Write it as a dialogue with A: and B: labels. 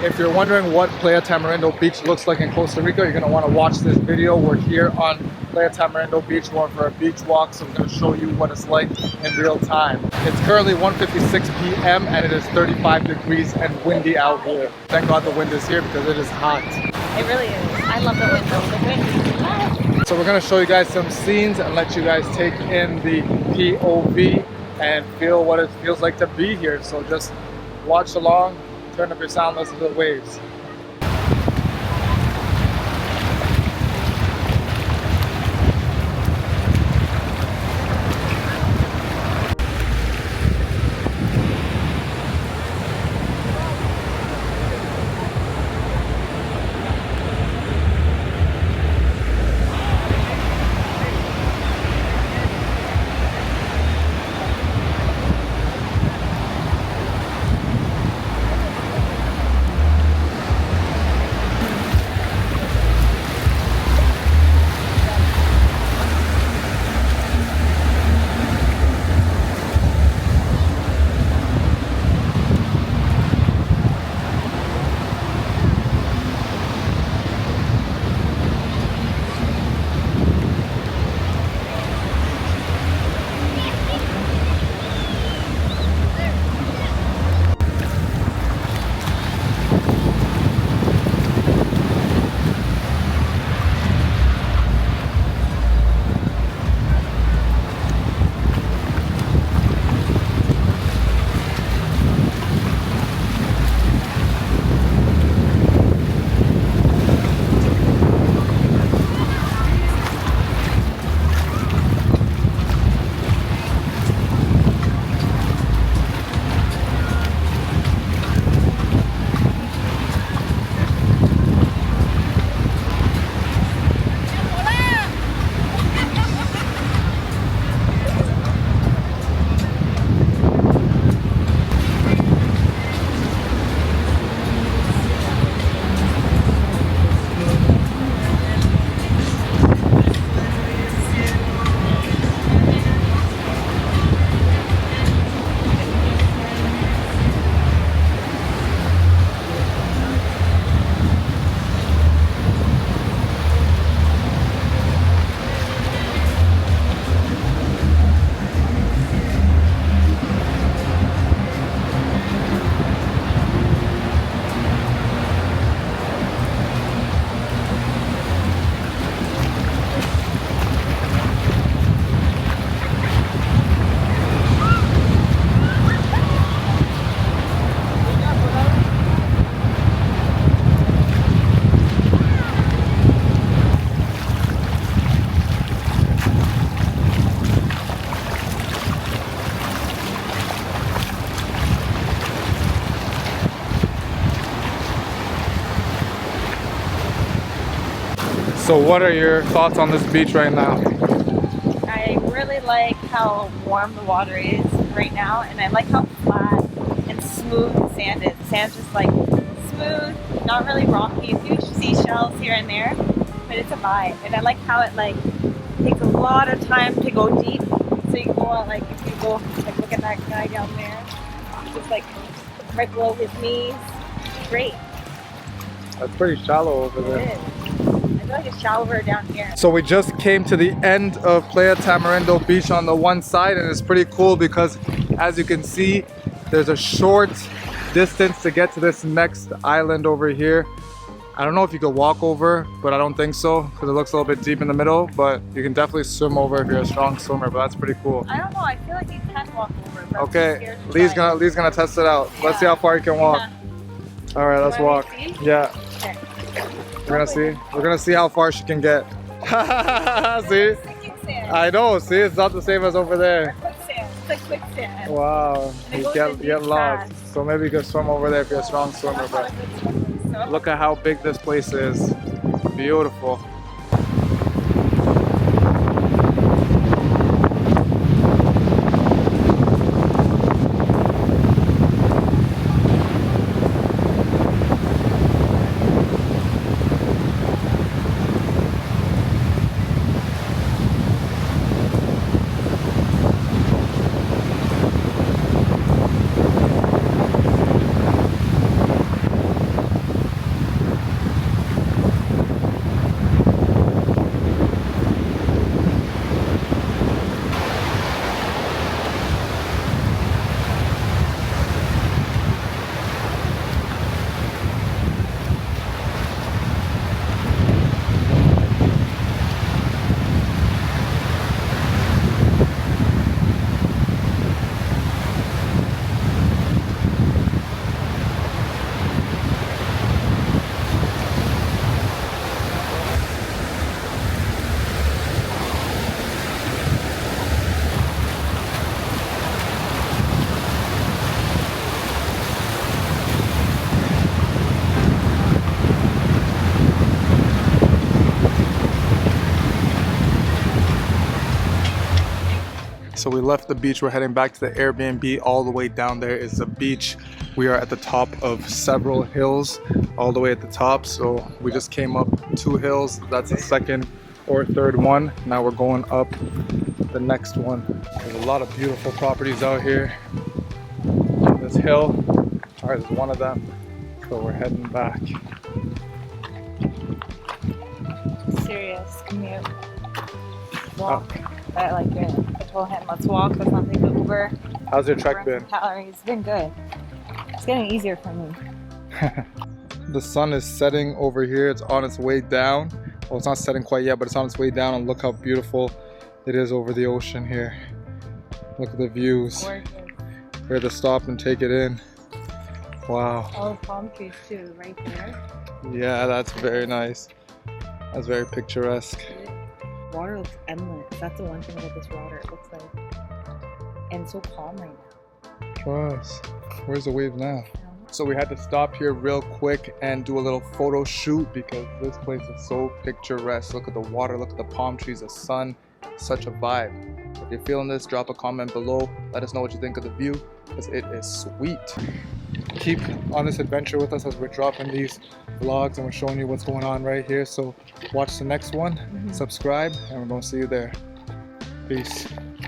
A: If you're wondering what Playa Tamarindo Beach looks like in Costa Rica, you're going to want to watch this video. We're here on Playa Tamarindo Beach going for a beach walk, so I'm going to show you what it's like in real time. It's currently 1:56 p.m. and it is 35 degrees and windy out here. Thank God the wind is here because it is hot.
B: It really is. I love the wind though. The wind is loud.
A: So we're going to show you guys some scenes and let you guys take in the POV and feel what it feels like to be here. So just watch along, turn up your sound, listen to the waves. So what are your thoughts on this beach right now?
B: I really like how warm the water is right now, and I like how flat and smooth the sand is. The sand's just like smooth, not really rocky, a few seashells here and there, but it's a vibe. And I like how it like takes a lot of time to go deep. So you can go out, like if you go like look at that guy down there, just like right below his knees. Great.
A: That's pretty shallow over there.
B: It is. I feel like it's shallower down here.
A: So we just came to the end of Playa Tamarindo Beach on the one side, and it's pretty cool because as you can see, there's a short distance to get to this next island over here. I don't know if you could walk over, but I don't think so because it looks a little bit deep in the middle, but you can definitely swim over if you're a strong swimmer, but that's pretty cool.
B: I don't know, I feel like you can walk over. But
A: Okay, Lee's gonna test it out.
B: Yeah.
A: Let's see how far you can walk. All right, let's walk. Yeah.
B: Okay.
A: We're gonna see how far she can get. See? I know, see, it's not the same as over there.
B: Quicksand. It's like quicksand.
A: Wow, you get lost. So maybe you can swim over there if you're a strong swimmer, but look at how big this place is. Beautiful. So we left the beach, we're heading back to the Airbnb. All the way down there is the beach. We are at the top of several hills, all the way at the top. So we just came up 2 hills. That's the second or third one. Now we're going up the next one. There's a lot of beautiful properties out here. This hill, ours is one of them. So we're heading back.
B: Serious commute. Walk. I like it. I told him, let's walk, let's not take the Uber.
A: How's your trek
B: Burn
A: been?
B: some calories. It's been good. It's getting easier for me.
A: The sun is setting over here. It's on its way down. Well, it's not setting quite yet, but it's on its way down. And look how beautiful it is over the ocean here. Look at the views.
B: Gorgeous.
A: We're to stop and take it in. Wow.
B: All the palm trees too, right there.
A: Yeah, that's very nice. That's very picturesque.
B: Water looks endless. That's the one thing about this water. It looks like, and so calm right now.
A: Trust. Where's the wave now? So we had to stop here real quick and do a little photo shoot because this place is so picturesque. Look at the water, look at the palm trees, the sun, such a vibe. If you're feeling this, drop a comment below. Let us know what you think of the view because it is sweet. Keep on this adventure with us as we're dropping these vlogs and we're showing you what's going on right here. So watch the next one, subscribe, and we're going to see you there. Peace.